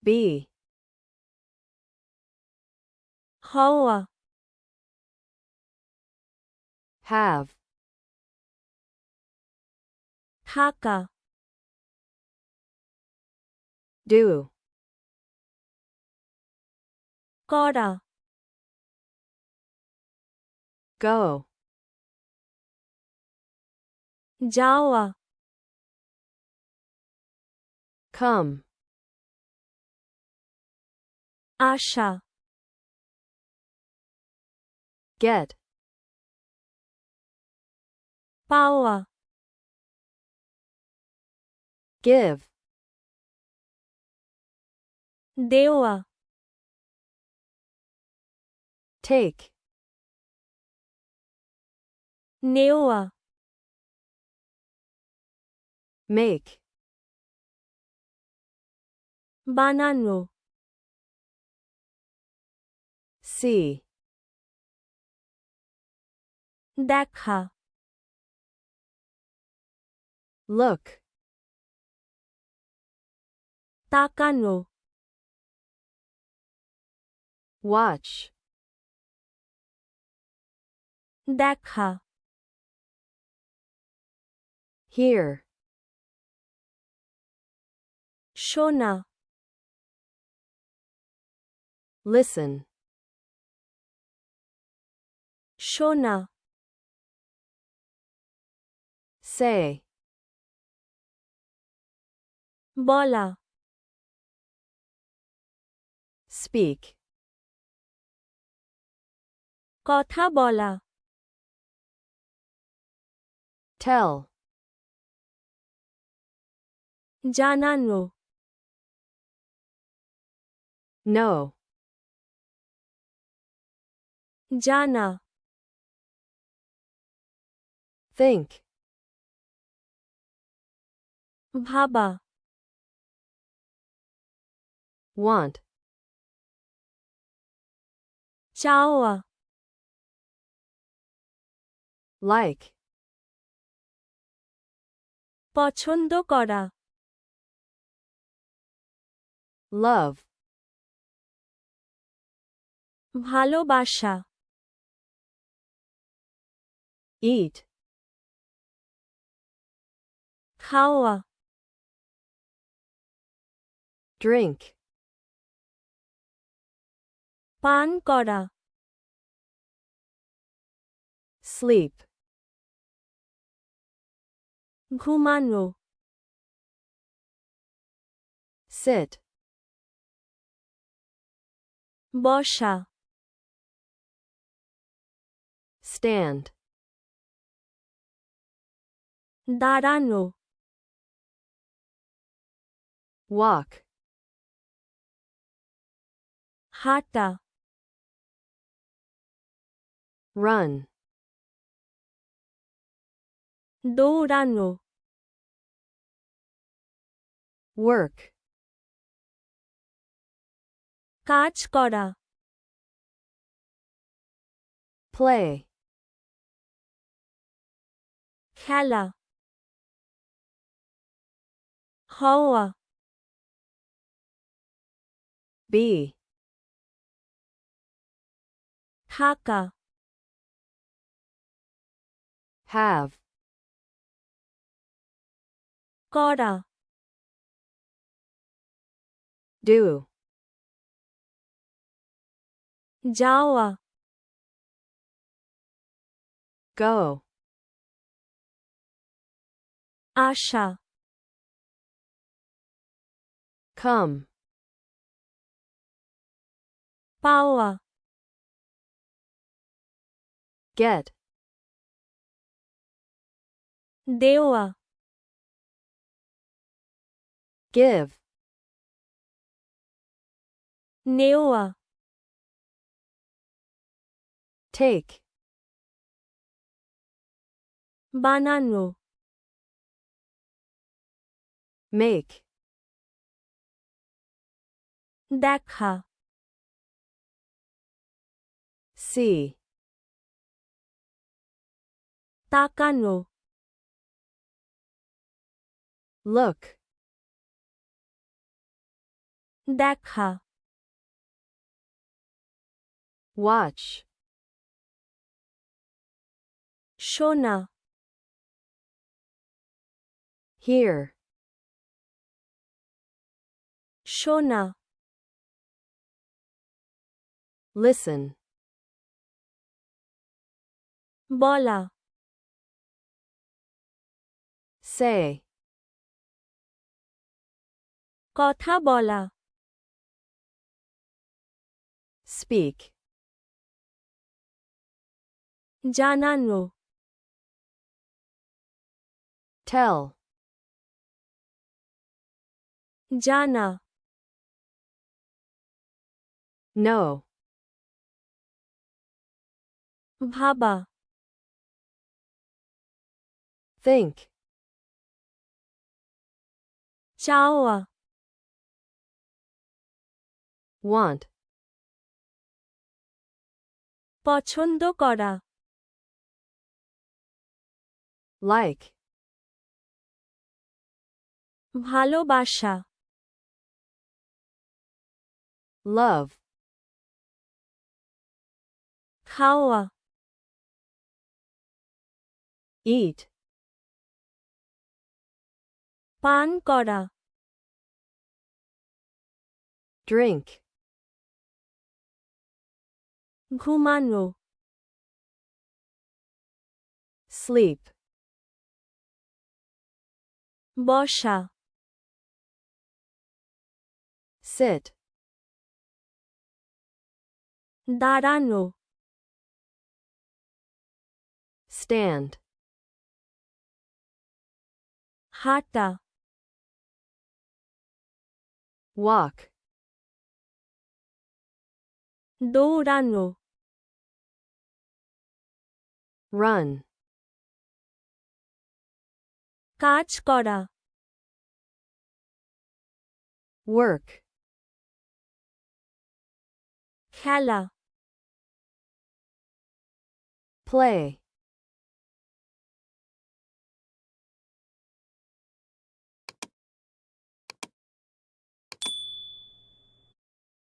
be, howa, have, thaka, do, kora, go, jawa, come, asha, get, pawa, give, dewa, take, newa, make, banano, see, dekha, look, takano, watch, dekha, hear, shona, listen, shona, say, bola, speak, কথা বলা, tell, জানানো, know, জানা, think, ভাবা, want, চাওয়া, like, পছন্দ করা, love, ভালোবাসা, eat, খাওয়া, drink, পান করা, sleep, ঘুমানো, sit, বসা, stand, দাঁড়ানো, walk, হাঁটা, run, দৌড়ানো, work, কাজ করা, play, খেলা, হওয়া, be, থাকা, have, করা, do, যাওয়া, go, আসা, come, পাওয়া, get, দেওয়া, give, নেওয়া, take, বানানো, make, দেখা, see, তাকানো, look, দেখা watch, শোনা hear, শোনা listen, বলা say, কথা বলা speak, জানানো tell, জানা know, ভাবা think, চাওয়া want, পছন্দ করা like, ভালোবাসা love, খাওয়া eat, পান করা drink, ঘুমানো sleep, বসা sit, দাঁড়ানো stand, হাঁটা walk, দৌড়ানো run, কাজ করা work, খেলা play,